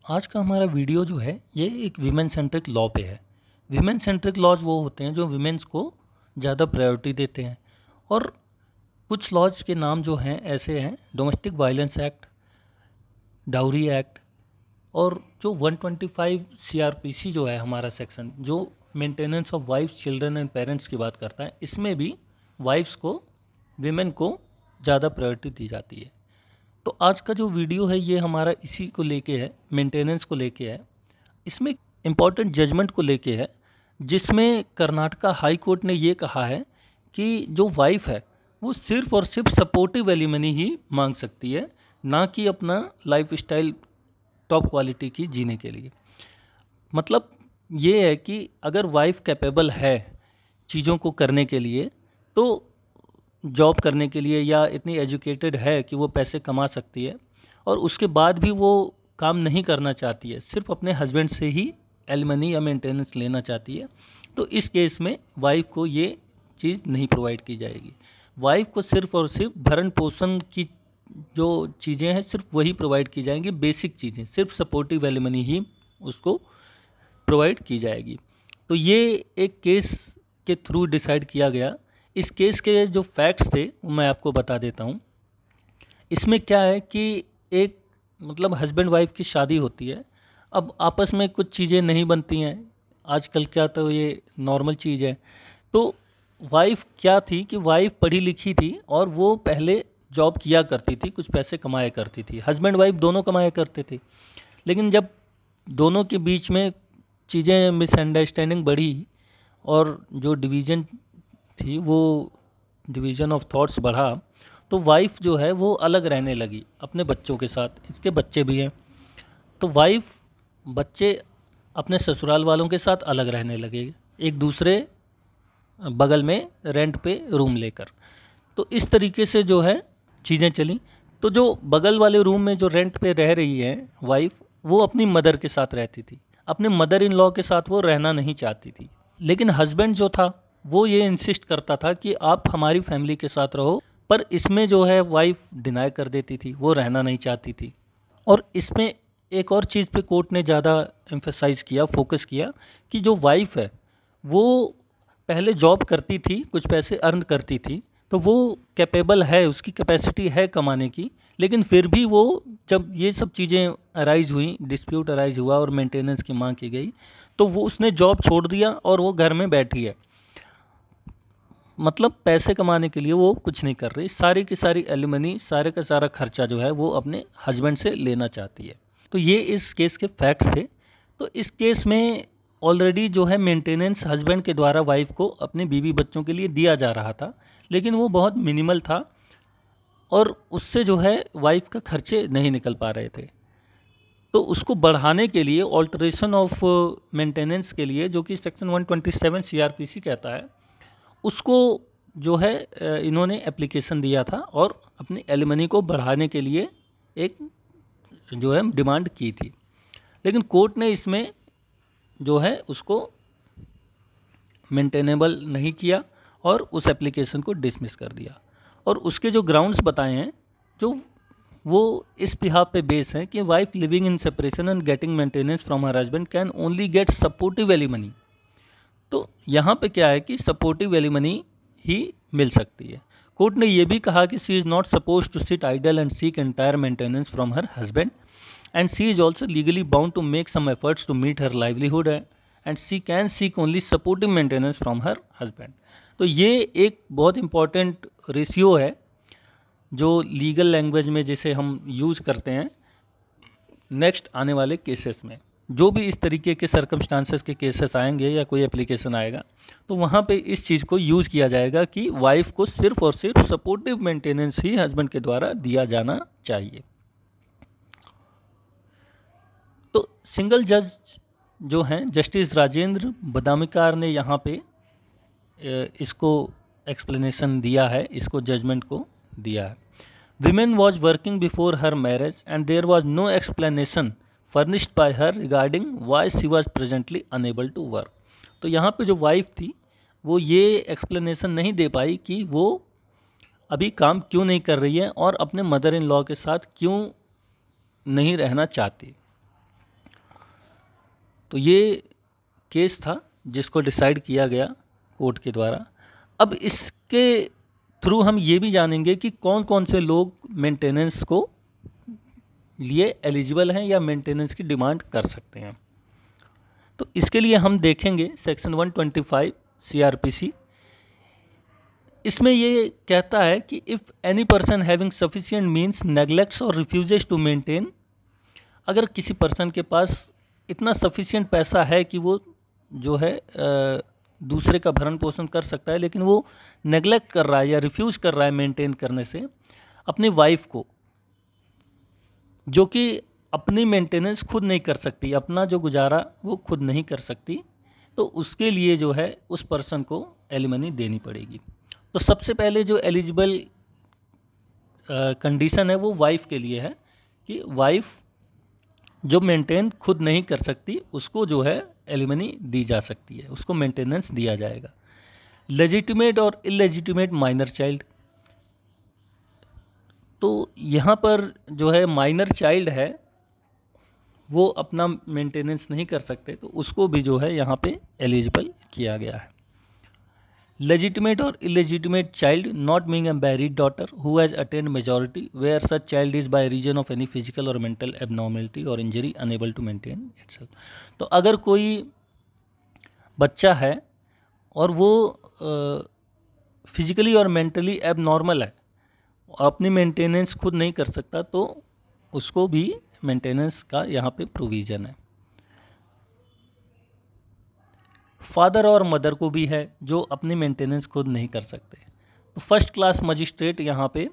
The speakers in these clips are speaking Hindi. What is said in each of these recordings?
आज का हमारा वीडियो जो है ये एक वीमेन सेंट्रिक लॉ पे है। वीमेन सेंट्रिक लॉज वो होते हैं जो वीमेंस को ज़्यादा प्रायोरिटी देते हैं। और कुछ लॉज के नाम जो हैं ऐसे हैं: domestic violence act, dowry act, और जो 125 सीआरपीसी जो है हमारा सेक्शन, जो maintenance of wifes, children and parents की बात करता है, इसमें भी वाइफ्स को, वीमेन को ज़्यादा प्रायोरिटी दी जाती है। तो आज का जो वीडियो है ये हमारा इसी को लेके है, मेंटेनेंस को लेके है। इसमें इम्पॉर्टेंट जजमेंट को लेके है, जिसमें कर्नाटका हाई कोर्ट ने ये कहा है कि जो वाइफ है वो सिर्फ और सिर्फ सपोर्टिव एलिमनी ही मांग सकती है, ना कि अपना लाइफ स्टाइल टॉप क्वालिटी की जीने के लिए। मतलब ये है कि अगर वाइफ कैपेबल है चीज़ों को करने के लिए, तो जॉब करने के लिए, या इतनी एजुकेटेड है कि वो पैसे कमा सकती है, और उसके बाद भी वो काम नहीं करना चाहती है, सिर्फ अपने हस्बैंड से ही एलिमनी या मेंटेनेंस लेना चाहती है, तो इस केस में वाइफ को ये चीज़ नहीं प्रोवाइड की जाएगी। वाइफ को सिर्फ और सिर्फ भरण पोषण की जो चीज़ें हैं सिर्फ वही प्रोवाइड की जाएंगी, बेसिक चीज़ें, सिर्फ सपोर्टिव एलिमनी ही उसको प्रोवाइड की जाएगी। तो ये एक केस के थ्रू डिसाइड किया गया। इस केस के जो फैक्ट्स थे वो मैं आपको बता देता हूँ। इसमें क्या है कि एक मतलब हस्बैंड वाइफ की शादी होती है, अब आपस में कुछ चीज़ें नहीं बनती हैं, आजकल क्या तो ये नॉर्मल चीज़ है। तो वाइफ क्या थी कि वाइफ पढ़ी लिखी थी और वो पहले जॉब किया करती थी, कुछ पैसे कमाया करती थी, हस्बैंड वाइफ दोनों कमाया करते थे। लेकिन जब दोनों के बीच में चीज़ें मिसअंडरस्टैंडिंग बढ़ी और जो डिवीज़न थी वो डिवीज़न ऑफ थॉट्स बढ़ा, तो वाइफ जो है वो अलग रहने लगी अपने बच्चों के साथ। इसके बच्चे भी हैं, तो वाइफ बच्चे अपने ससुराल वालों के साथ अलग रहने लगे, एक दूसरे बगल में रेंट पे रूम लेकर। तो इस तरीके से जो है चीज़ें चली। तो जो बगल वाले रूम में जो रेंट पे रह रही है वाइफ, वो अपनी मदर के साथ रहती थी, अपने मदर इन लॉ के साथ वो रहना नहीं चाहती थी। लेकिन हस्बैंड जो था वो ये इंसिस्ट करता था कि आप हमारी फैमिली के साथ रहो, पर इसमें जो है वाइफ डिनाई कर देती थी, वो रहना नहीं चाहती थी। और इसमें एक और चीज़ पे कोर्ट ने ज़्यादा एम्फेसाइज किया, फोकस किया, कि जो वाइफ है वो पहले जॉब करती थी, कुछ पैसे अर्न करती थी, तो वो कैपेबल है, उसकी कैपेसिटी है कमाने की। लेकिन फिर भी वो, जब ये सब चीज़ें अराइज हुई, डिस्प्यूट अराइज हुआ और मेंटेनेंस की मांग की गई, तो वो उसने जॉब छोड़ दिया और वो घर में बैठी है। मतलब पैसे कमाने के लिए वो कुछ नहीं कर रही, सारी की सारी एलिमनी, सारे का सारा खर्चा जो है वो अपने हस्बैंड से लेना चाहती है। तो ये इस केस के फैक्ट्स थे। तो इस केस में ऑलरेडी जो है मेंटेनेंस हस्बैंड के द्वारा वाइफ को अपने बीवी बच्चों के लिए दिया जा रहा था, लेकिन वो बहुत मिनिमल था और उससे जो है वाइफ का खर्चे नहीं निकल पा रहे थे। तो उसको बढ़ाने के लिए, ऑल्टरेशन ऑफ मेंटेनेंस के लिए, जो कि सेक्शन 127 सीआरपीसी कहता है, उसको जो है इन्होंने एप्लीकेशन दिया था और अपनी एलिमनी को बढ़ाने के लिए एक जो है डिमांड की थी। लेकिन कोर्ट ने इसमें जो है उसको मेंटेनेबल नहीं किया और उस एप्लीकेशन को डिसमिस कर दिया। और उसके जो ग्राउंड्स बताए हैं, जो वो इस बिहाफ पे बेस हैं कि wife living in separation and getting maintenance from her husband can only get supportive alimony. तो यहाँ पे क्या है कि सपोर्टिव एलिमनी ही मिल सकती है। कोर्ट ने यह भी कहा कि she is not suppose to sit idle and seek entire maintenance from her husband, and she is also legally bound to make some efforts to meet her livelihood, and she can seek only supportive maintenance from her husband. तो ये एक बहुत इंपॉर्टेंट रेशियो है जो लीगल लैंग्वेज में जिसे हम यूज़ करते हैं नेक्स्ट आने वाले केसेस में। जो भी इस तरीके के सर्कमस्टांसेस के केसेस आएंगे या कोई एप्लीकेशन आएगा, तो वहाँ पे इस चीज़ को यूज़ किया जाएगा कि वाइफ को सिर्फ और सिर्फ सपोर्टिव मेंटेनेंस ही हस्बैंड के द्वारा दिया जाना चाहिए। तो सिंगल जज जो हैं जस्टिस राजेंद्र बदामिकार ने यहाँ पे इसको एक्सप्लेनेशन दिया है, इसको जजमेंट को दिया है। Women was working before her marriage and there was no explanation furnished by her regarding why she was presently unable to work. तो यहाँ पे जो वाइफ थी वो ये एक्सप्लेनेशन नहीं दे पाई कि वो अभी काम क्यों नहीं कर रही है और अपने मदर इन लॉ के साथ क्यों नहीं रहना चाहती। तो ये केस था जिसको डिसाइड किया गया कोर्ट के द्वारा। अब इसके थ्रू हम ये भी जानेंगे कि कौन कौन से लोग मेंटेनेंस को लिए एलिजिबल हैं या मेंटेनेंस की डिमांड कर सकते हैं। तो इसके लिए हम देखेंगे सेक्शन 125 CRPC। इसमें ये कहता है कि if any person having sufficient means neglects और रिफ्यूजेस टू मेंटेन, अगर किसी पर्सन के पास इतना सफिशिएंट पैसा है कि वो जो है दूसरे का भरण पोषण कर सकता है, लेकिन वो नेग्लेक्ट कर रहा है या रिफ्यूज़ कर रहा है मेंटेन करने से अपनी वाइफ को, जो कि अपनी मेंटेनेंस खुद नहीं कर सकती, अपना जो गुजारा वो खुद नहीं कर सकती, तो उसके लिए जो है उस पर्सन को एलिमनी देनी पड़ेगी। तो सबसे पहले जो एलिजिबल कंडीशन है वो वाइफ के लिए है कि वाइफ जो मेंटेन खुद नहीं कर सकती उसको जो है एलिमनी दी जा सकती है, उसको मेंटेनेंस दिया जाएगा। लेजिटिमेट और इलेजिटिमेट माइनर चाइल्ड, तो यहाँ पर जो है माइनर चाइल्ड है वो अपना मेंटेनेंस नहीं कर सकते, तो उसको भी जो है यहाँ पे एलिजिबल किया गया है। लेजिटिमेट और illegitimate child not being a married daughter who has attained majority where such child is by reason of any physical और मेंटल एबनॉर्मेलिटी और injury unable to maintain itself. तो अगर कोई बच्चा है और वो फिजिकली और मेंटली एबनॉर्मल है, अपनी मेंटेनेंस खुद नहीं कर सकता, तो उसको भी मेंटेनेंस का यहाँ पे प्रोविज़न है। फादर और मदर को भी है जो अपनी मेंटेनेंस खुद नहीं कर सकते, तो फर्स्ट क्लास मजिस्ट्रेट यहाँ पे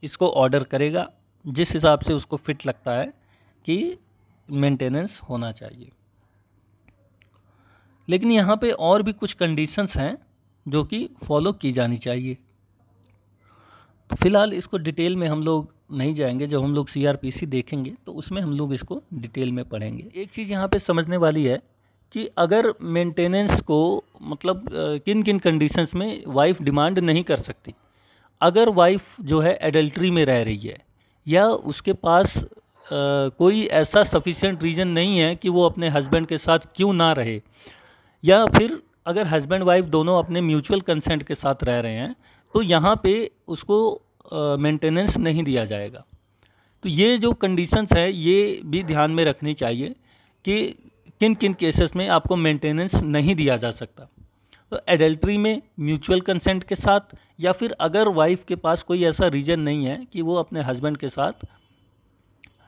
इसको ऑर्डर करेगा जिस हिसाब से उसको फिट लगता है कि मेंटेनेंस होना चाहिए। लेकिन यहाँ पे और भी कुछ कंडीशंस हैं जो कि फॉलो की जानी चाहिए। तो फिलहाल इसको डिटेल में हम लोग नहीं जाएंगे, जब हम लोग CRPC देखेंगे तो उसमें हम लोग इसको डिटेल में पढ़ेंगे। एक चीज़ यहाँ पे समझने वाली है कि अगर मेंटेनेंस को मतलब किन किन कंडीशंस में वाइफ डिमांड नहीं कर सकती। अगर वाइफ जो है एडल्ट्री में रह रही है या उसके पास कोई ऐसा सफिशिएंट रीज़न नहीं है कि वो अपने हस्बैंड के साथ क्यों ना रहे, या फिर अगर हस्बैंड वाइफ दोनों अपने म्यूचुअल कंसेंट के साथ रह रहे हैं, तो यहाँ पे उसको मेंटेनेंस नहीं दिया जाएगा। तो ये जो कंडीशंस है ये भी ध्यान में रखनी चाहिए कि किन किन केसेस में आपको मेंटेनेंस नहीं दिया जा सकता। तो एडल्ट्री में, म्यूचुअल कंसेंट के साथ, या फिर अगर वाइफ के पास कोई ऐसा रीज़न नहीं है कि वो अपने हस्बैंड के साथ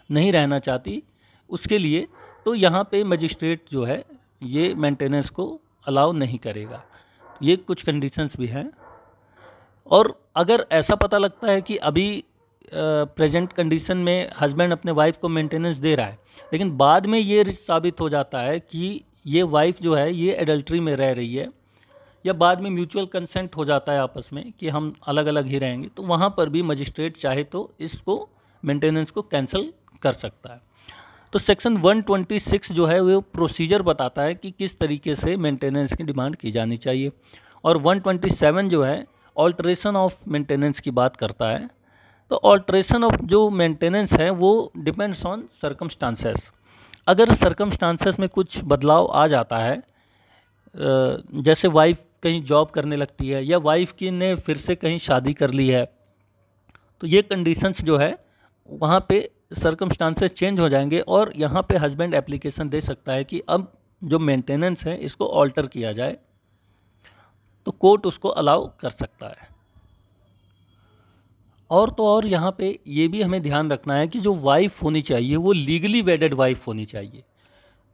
नहीं रहना चाहती उसके लिए, तो यहाँ पे मजिस्ट्रेट जो है ये मेंटेनेंस को अलाउ नहीं करेगा। ये कुछ कंडीशंस भी हैं। और अगर ऐसा पता लगता है कि अभी प्रेजेंट कंडीशन में हस्बैंड अपने वाइफ को मेंटेनेंस दे रहा है, लेकिन बाद में ये साबित हो जाता है कि ये वाइफ जो है ये एडल्ट्री में रह रही है, या बाद में म्यूचुअल कंसेंट हो जाता है आपस में कि हम अलग अलग ही रहेंगे, तो वहाँ पर भी मजिस्ट्रेट चाहे तो इसको मेंटेनेंस को कैंसिल कर सकता है। तो सेक्शन 126 जो है वो प्रोसीजर बताता है कि किस तरीके से मेंटेनेंस की डिमांड की जानी चाहिए, और 127 जो है ऑल्ट्रेशन ऑफ मेंटेनेंस की बात करता है। तो ऑल्ट्रेशन ऑफ जो मेंटेनेंस है वो डिपेंड्स ऑन सर्कमस्टांसेस। अगर सर्कमस्टांसेस में कुछ बदलाव आ जाता है, जैसे वाइफ कहीं जॉब करने लगती है या वाइफ की ने फिर से कहीं शादी कर ली है, तो ये कंडीशंस जो है वहाँ पे सर्कमस्टांसेस चेंज हो जाएंगे और यहाँ पे हस्बैंड एप्लीकेशन दे सकता है कि अब जो मेंटेनेंस है इसको ऑल्टर किया जाए, तो कोर्ट उसको अलाउ कर सकता है। और तो और यहाँ पे ये भी हमें ध्यान रखना है कि जो वाइफ होनी चाहिए वो लीगली वेडेड वाइफ होनी चाहिए।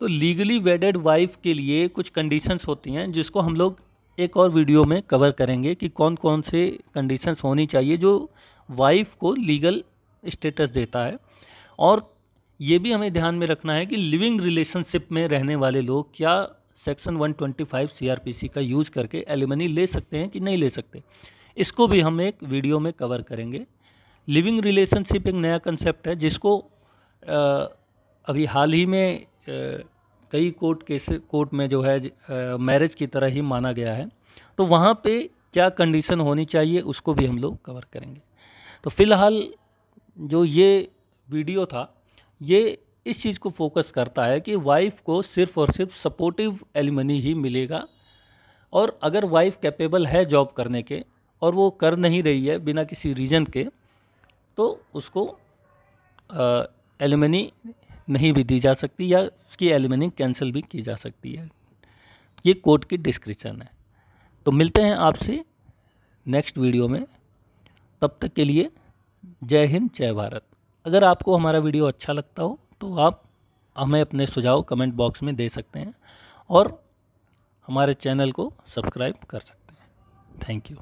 तो लीगली वेडेड वाइफ के लिए कुछ कंडीशंस होती हैं जिसको हम लोग एक और वीडियो में कवर करेंगे कि कौन कौन से कंडीशंस होनी चाहिए जो वाइफ को लीगल स्टेटस देता है। और ये भी हमें ध्यान में रखना है कि लिविंग रिलेशनशिप में रहने वाले लोग क्या सेक्शन 125 CRPC का यूज करके एलिमनी ले सकते हैं कि नहीं ले सकते, इसको भी हम एक वीडियो में कवर करेंगे। लिविंग रिलेशनशिप एक नया कंसेप्ट है जिसको अभी हाल ही में कई कोर्ट में जो है मैरिज की तरह ही माना गया है, तो वहाँ पे क्या कंडीशन होनी चाहिए उसको भी हम लोग कवर करेंगे। तो फिलहाल जो ये वीडियो था ये इस चीज़ को फोकस करता है कि वाइफ को सिर्फ और सिर्फ सपोर्टिव एलिमनी ही मिलेगा, और अगर वाइफ कैपेबल है जॉब करने के और वो कर नहीं रही है बिना किसी रीज़न के, तो उसको एलिमनी नहीं भी दी जा सकती या उसकी एलिमनी कैंसिल भी की जा सकती है। ये कोर्ट की डिस्क्रिप्शन है। तो मिलते हैं आपसे नेक्स्ट वीडियो में, तब तक के लिए जय हिंद जय भारत। अगर आपको हमारा वीडियो अच्छा लगता हो तो आप हमें अपने सुझाव कमेंट बॉक्स में दे सकते हैं और हमारे चैनल को सब्सक्राइब कर सकते हैं। Thank you.